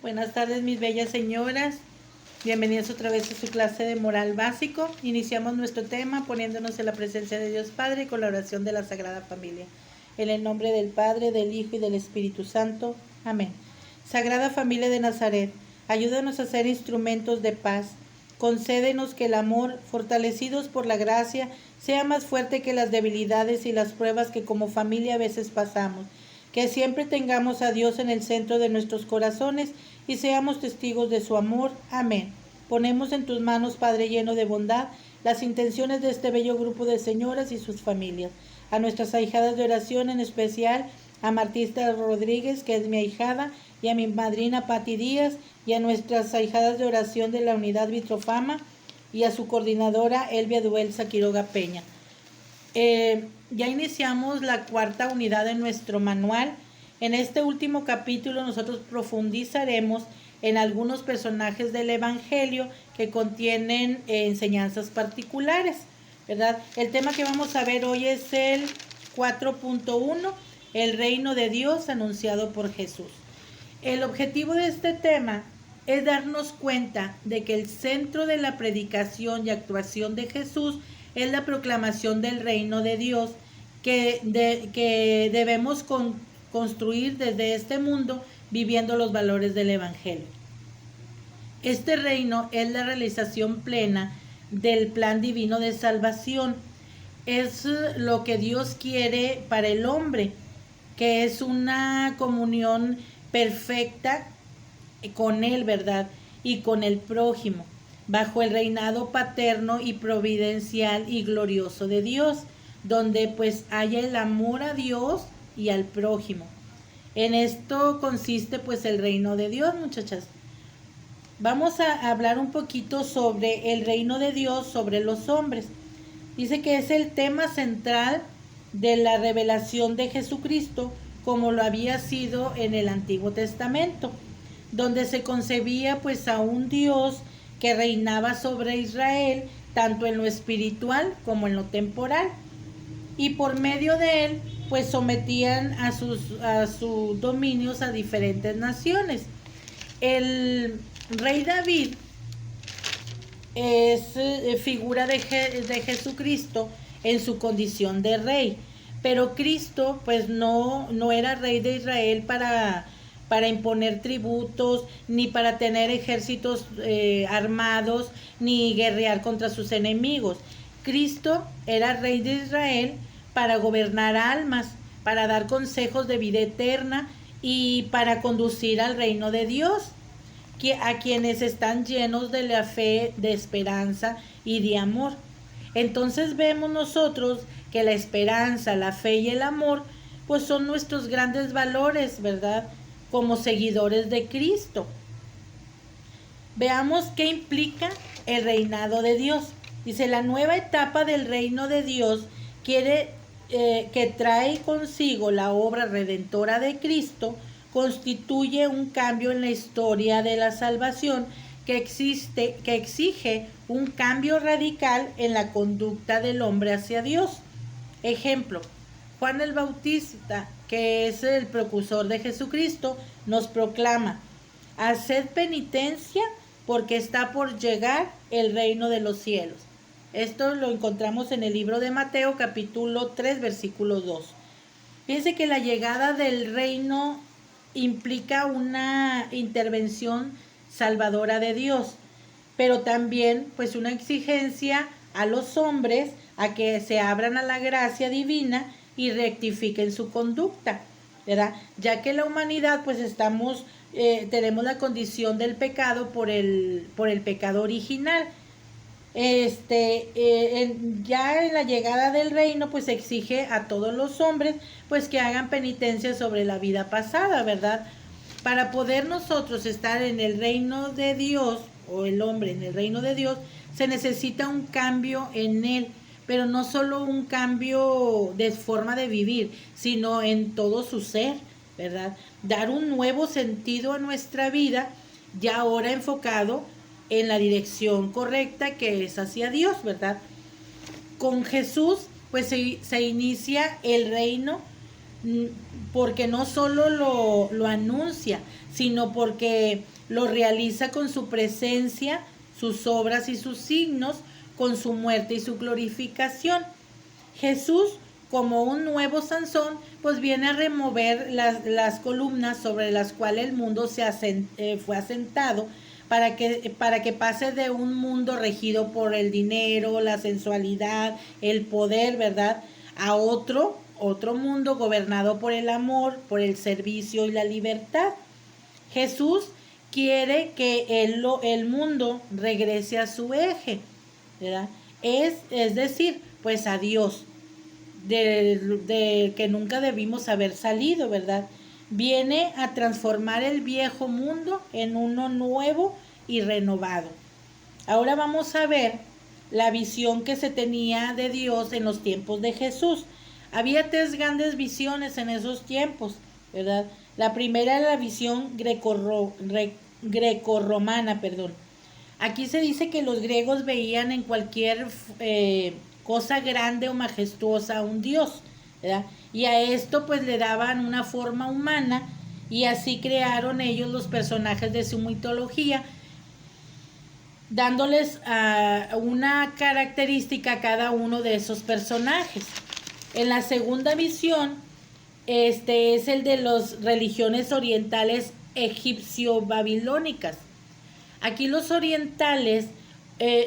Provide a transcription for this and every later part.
Buenas tardes, mis bellas señoras. Bienvenidos otra vez a su clase de moral básico. Iniciamos nuestro tema poniéndonos en la presencia de Dios Padre y con la oración de la Sagrada Familia. En el nombre del Padre, del Hijo y del Espíritu Santo. Amén. Sagrada Familia de Nazaret, ayúdanos a ser instrumentos de paz. Concédenos que el amor, fortalecidos por la gracia, sea más fuerte que las debilidades y las pruebas que como familia a veces pasamos. Que siempre tengamos a Dios en el centro de nuestros corazones y seamos testigos de su amor. Amén. Ponemos en tus manos, Padre lleno de bondad, las intenciones de este bello grupo de señoras y sus familias. A nuestras ahijadas de oración, en especial a Martista Rodríguez, que es mi ahijada, y a mi madrina Pati Díaz, y a nuestras ahijadas de oración de la unidad Vitrofama, y a su coordinadora Elvia Duelza Quiroga Peña. Ya iniciamos la cuarta unidad de nuestro manual. En este último capítulo nosotros profundizaremos en algunos personajes del Evangelio que contienen enseñanzas particulares, ¿verdad? El tema que vamos a ver hoy es el 4.1, el reino de Dios anunciado por Jesús. El objetivo de este tema es darnos cuenta de que el centro de la predicación y actuación de Jesús es la proclamación del reino de Dios que debemos construir desde este mundo viviendo los valores del Evangelio. Este reino es la realización plena del plan divino de salvación. Es lo que Dios quiere para el hombre, que es una comunión perfecta con Él, ¿verdad? Y con el prójimo, bajo el reinado paterno y providencial y glorioso de Dios, donde pues haya el amor a Dios y al prójimo. En esto consiste pues el reino de Dios, muchachas. Vamos a hablar un poquito sobre el reino de Dios sobre los hombres. Dice que es el tema central de la revelación de Jesucristo, como lo había sido en el Antiguo Testamento, donde se concebía pues a un Dios que reinaba sobre Israel, tanto en lo espiritual como en lo temporal. Y por medio de él, pues sometían a sus dominios a diferentes naciones. El rey David es figura de Jesucristo en su condición de rey. Pero Cristo, pues no era rey de Israel para imponer tributos, ni para tener ejércitos armados, ni guerrear contra sus enemigos. Cristo era rey de Israel para gobernar almas, para dar consejos de vida eterna y para conducir al reino de Dios, a quienes están llenos de la fe, de esperanza y de amor. Entonces vemos nosotros que la esperanza, la fe y el amor, pues son nuestros grandes valores, ¿verdad? Como seguidores de Cristo. Veamos qué implica el reinado de Dios. Dice, la nueva etapa del reino de Dios que trae consigo la obra redentora de Cristo, constituye un cambio en la historia de la salvación que exige un cambio radical en la conducta del hombre hacia Dios. Ejemplo, Juan el Bautista, que es el precursor de Jesucristo, nos proclama: haced penitencia porque está por llegar el reino de los cielos. Esto lo encontramos en el libro de Mateo, capítulo 3, versículo 2. Fíjense que la llegada del reino implica una intervención salvadora de Dios, pero también pues una exigencia a los hombres a que se abran a la gracia divina y rectifiquen su conducta, ¿verdad? Ya que la humanidad pues tenemos la condición del pecado por el pecado original. Ya en la llegada del reino pues exige a todos los hombres pues que hagan penitencia sobre la vida pasada, ¿verdad? Para poder nosotros estar en el reino de Dios, o el hombre en el reino de Dios, se necesita un cambio en él, pero no solo un cambio de forma de vivir, sino en todo su ser, ¿verdad? Dar un nuevo sentido a nuestra vida, ya ahora enfocado en la dirección correcta que es hacia Dios, ¿verdad? Con Jesús pues se inicia el reino porque no solo lo anuncia, sino porque lo realiza con su presencia, sus obras y sus signos, con su muerte y su glorificación. Jesús, como un nuevo Sansón, pues viene a remover las columnas sobre las cuales el mundo fue asentado, para que pase de un mundo regido por el dinero, la sensualidad, el poder, ¿verdad?, a otro mundo gobernado por el amor, por el servicio y la libertad. Jesús quiere que el mundo regrese a su eje, ¿verdad? Es decir, pues a Dios, de que nunca debimos haber salido, ¿verdad? Viene a transformar el viejo mundo en uno nuevo y renovado. Ahora vamos a ver la visión que se tenía de Dios en los tiempos de Jesús. Había tres grandes visiones en esos tiempos, ¿verdad? La primera era la visión grecorromana, perdón. Aquí se dice que los griegos veían en cualquier cosa grande o majestuosa a un dios, ¿verdad? Y a esto pues le daban una forma humana, y así crearon ellos los personajes de su mitología, dándoles una característica a cada uno de esos personajes. En la segunda visión, es el de las religiones orientales egipcio-babilónicas. Aquí los orientales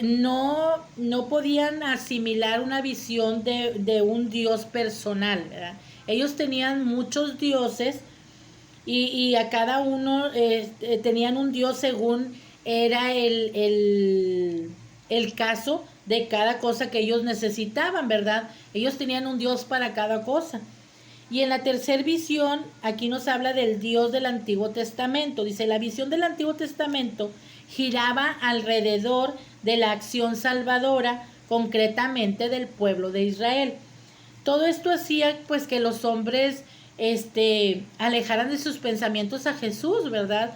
no podían asimilar una visión de un dios personal, ¿verdad? Ellos tenían muchos dioses, y a cada uno tenían un dios según era el caso de cada cosa que ellos necesitaban, ¿verdad? Ellos tenían un dios para cada cosa. Y en la tercera visión, aquí nos habla del Dios del Antiguo Testamento. Dice, la visión del Antiguo Testamento giraba alrededor de la acción salvadora, concretamente del pueblo de Israel. Todo esto hacía pues que los hombres alejaran de sus pensamientos a Jesús, ¿verdad?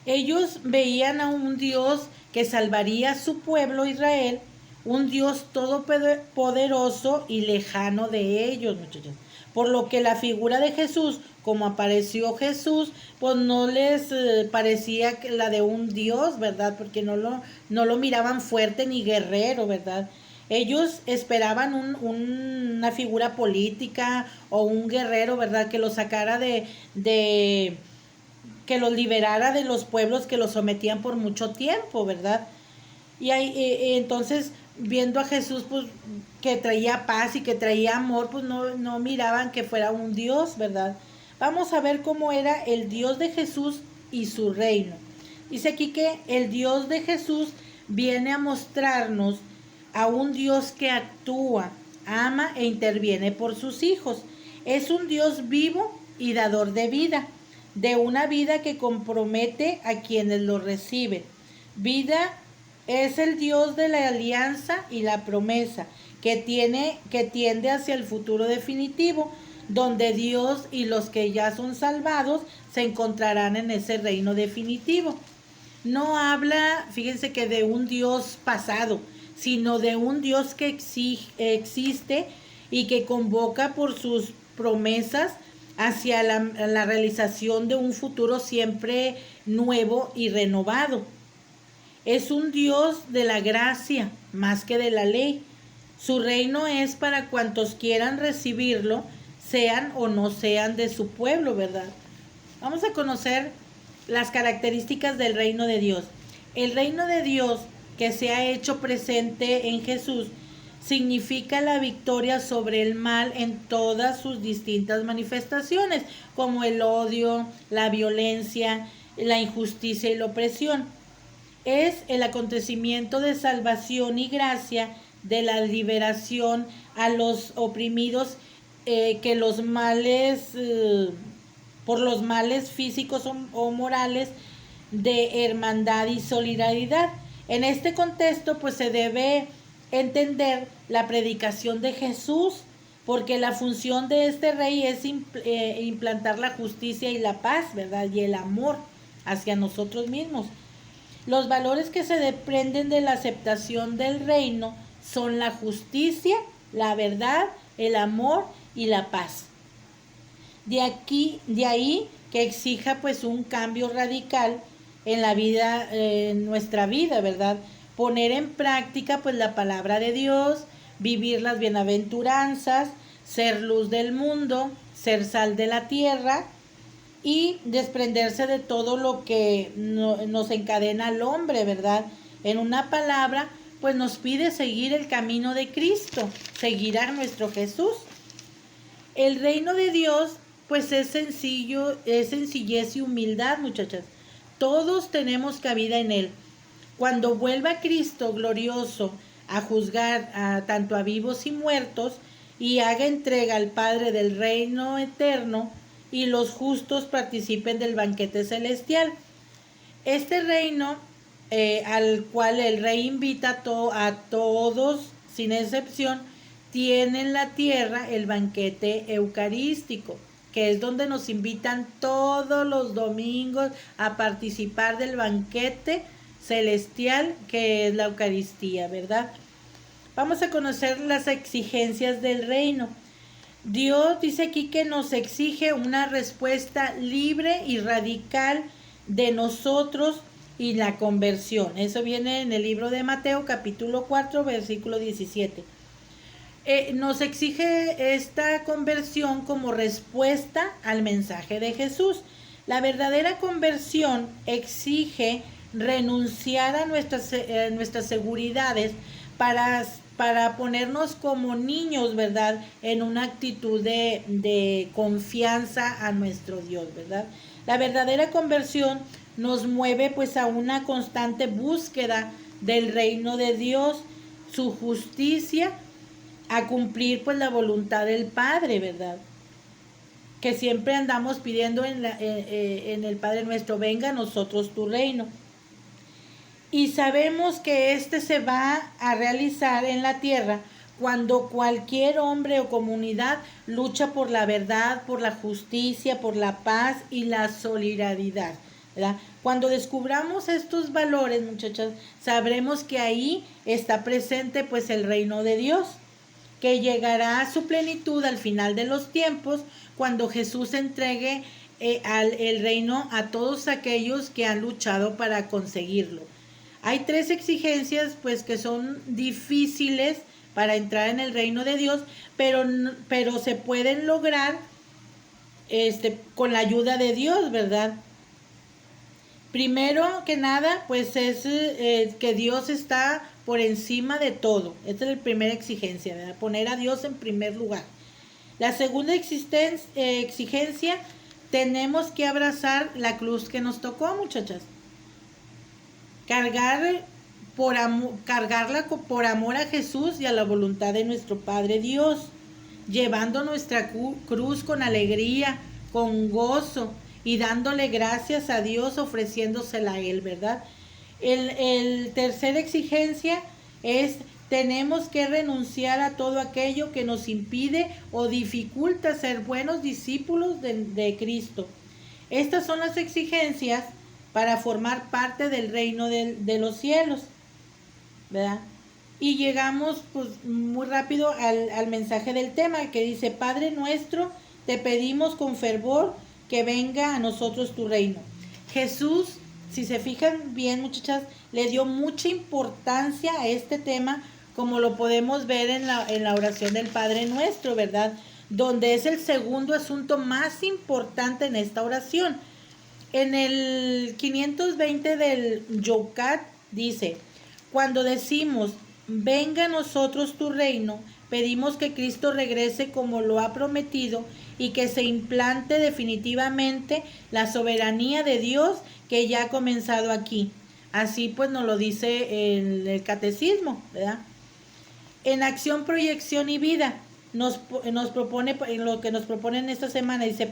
Ellos veían a un Dios que salvaría a su pueblo Israel, un Dios todopoderoso y lejano de ellos, muchachos. Por lo que la figura de Jesús, como apareció Jesús, pues no les parecía la de un Dios, ¿verdad? Porque no lo miraban fuerte ni guerrero, ¿verdad? Ellos esperaban una figura política o un guerrero, ¿verdad?, que los sacara que los liberara de los pueblos que los sometían por mucho tiempo, ¿verdad? Y entonces, viendo a Jesús, pues, que traía paz y que traía amor, pues no miraban que fuera un Dios, ¿verdad? Vamos a ver cómo era el Dios de Jesús y su reino. Dice aquí que el Dios de Jesús viene a mostrarnos a un Dios que actúa, ama e interviene por sus hijos. Es un Dios vivo y dador de vida, de una vida que compromete a quienes lo reciben. Vida es el Dios de la alianza y la promesa, que tiende hacia el futuro definitivo, donde Dios y los que ya son salvados se encontrarán en ese reino definitivo. No habla, fíjense, que de un Dios pasado, sino de un Dios que existe y que convoca por sus promesas hacia la realización de un futuro siempre nuevo y renovado. Es un Dios de la gracia más que de la ley. Su reino es para cuantos quieran recibirlo, sean o no sean de su pueblo, ¿verdad? Vamos a conocer las características del reino de Dios. El reino de Dios que se ha hecho presente en Jesús significa la victoria sobre el mal en todas sus distintas manifestaciones, como el odio, la violencia, la injusticia y la opresión. Es el acontecimiento de salvación y gracia, de la liberación a los oprimidos, que los males, por los males físicos o morales, de hermandad y solidaridad. En este contexto, pues se debe entender la predicación de Jesús, porque la función de este rey es implantar la justicia y la paz, ¿verdad?, y el amor hacia nosotros mismos. Los valores que se desprenden de la aceptación del reino son la justicia, la verdad, el amor y la paz. De ahí que exija pues un cambio radical en la vida, en nuestra vida, ¿verdad? Poner en práctica pues la palabra de Dios, vivir las bienaventuranzas, ser luz del mundo, ser sal de la tierra y desprenderse de todo lo que nos encadena al hombre, ¿verdad? En una palabra, pues nos pide seguir el camino de Cristo, seguir a nuestro Jesús. El reino de Dios, pues es sencillo, es sencillez y humildad, muchachas. Todos tenemos cabida en él. Cuando vuelva Cristo glorioso a juzgar tanto a vivos y muertos y haga entrega al Padre del reino eterno y los justos participen del banquete celestial. Este reino al cual el rey invita a todos sin excepción, tiene en la tierra el banquete eucarístico, que es donde nos invitan todos los domingos a participar del banquete celestial que es la Eucaristía, ¿verdad? Vamos a conocer las exigencias del reino. Dios dice aquí que nos exige una respuesta libre y radical de nosotros y la conversión. Eso viene en el libro de Mateo capítulo 4 versículo 17. Nos exige esta conversión como respuesta al mensaje de Jesús. La verdadera conversión exige renunciar a nuestras seguridades para ponernos como niños, ¿verdad? En una actitud de confianza a nuestro Dios, ¿verdad? La verdadera conversión nos mueve pues a una constante búsqueda del reino de Dios, su justicia, a cumplir pues la voluntad del Padre, ¿verdad? Que siempre andamos pidiendo en el Padre nuestro, venga a nosotros tu reino. Y sabemos que este se va a realizar en la tierra cuando cualquier hombre o comunidad lucha por la verdad, por la justicia, por la paz y la solidaridad, ¿verdad? Cuando descubramos estos valores, muchachas, sabremos que ahí está presente pues el reino de Dios, que llegará a su plenitud al final de los tiempos, cuando Jesús entregue el reino a todos aquellos que han luchado para conseguirlo. Hay 3 exigencias pues que son difíciles para entrar en el reino de Dios, pero se pueden lograr con la ayuda de Dios, ¿verdad? Primero que nada, pues es que Dios está por encima de todo. Esta es la primera exigencia, ¿verdad? Poner a Dios en primer lugar. La segunda exigencia, tenemos que abrazar la cruz que nos tocó, muchachas. Cargarla por amor a Jesús y a la voluntad de nuestro Padre Dios, llevando nuestra cruz con alegría, con gozo y dándole gracias a Dios, ofreciéndosela a Él, ¿verdad? El tercera exigencia es: tenemos que renunciar a todo aquello que nos impide o dificulta ser buenos discípulos de Cristo. Estas son las exigencias para formar parte del reino de los cielos, ¿verdad? Y llegamos pues muy rápido al mensaje del tema, que dice: Padre nuestro, te pedimos con fervor que venga a nosotros tu reino. Jesús, si se fijan bien, muchachas, le dio mucha importancia a este tema, como lo podemos ver en la oración del Padre Nuestro, ¿verdad? Donde es el segundo asunto más importante en esta oración. En el 520 del Yucat dice: cuando decimos venga a nosotros tu reino, pedimos que Cristo regrese como lo ha prometido y que se implante definitivamente la soberanía de Dios que ya ha comenzado aquí. Así pues nos lo dice el catecismo, ¿verdad? En acción, proyección y vida nos propone, lo que nos propone en esta semana, dice: